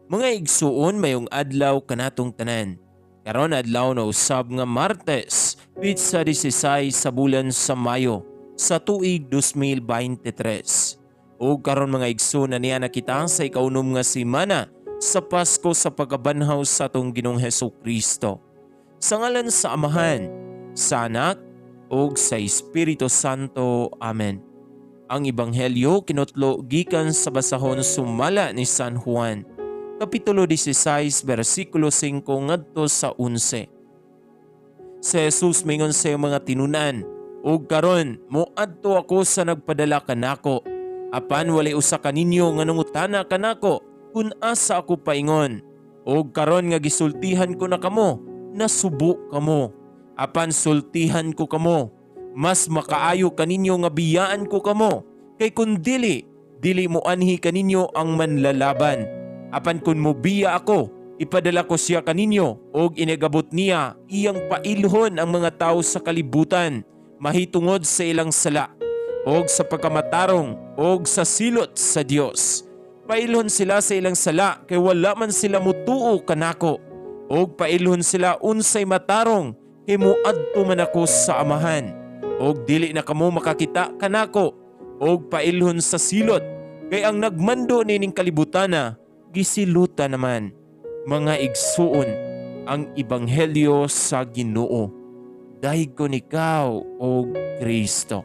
Mga igsuon mayong adlaw kanatong tanan. Karon adlaw na usab nga Martes, pitsa 16 sa bulan sa Mayo sa tuig 2023. O karon mga igsoon na niya nakita sa ikaunom nga semana sa Pasko sa pagkabanhaw sa atong Ginoong Hesukristo. Sa ngalan sa Amahan, sa Anak, ug sa Espiritu Santo. Amen. Ang Ebanghelyo kinutlo gikan sa basahon sumala ni San Juan. Kapitulo 16, versikulo 5 ngadto sa 11. Si Jesus mingon sa mga tinunan, "Og karon moadto ako sa nagpadala kanako. Apan walay usa ka ninyo nga nangutana kanako kun asa ako paingon. Og karon nga gisultihan ko na kamo, nasubo kamo. Apan sultihan ko kamo, mas makaayo kaninyo nga biyaan ko kamo. Kay kun dili mo anhi kaninyo ang manlalaban. Apan kun mobiya ako, ipadala ko siya kaninyo og inagabot niya iyang pailhon ang mga tao sa kalibutan, mahitungod sa ilang sala, og sa pagkamatarong, og sa silot sa Dios. Pailhon sila sa ilang sala kay wala man sila mutuo kanako, og pailhon sila unsay matarong kay moadto man ako sa Amahan, og dili na kamo makakita kanako, og pailhon sa silot kay ang nagmando nining kalibutana gisiluta naman." Mga igsuon, ang Ebanghelyo sa Ginoo. Dayon ikaw, O Kristo.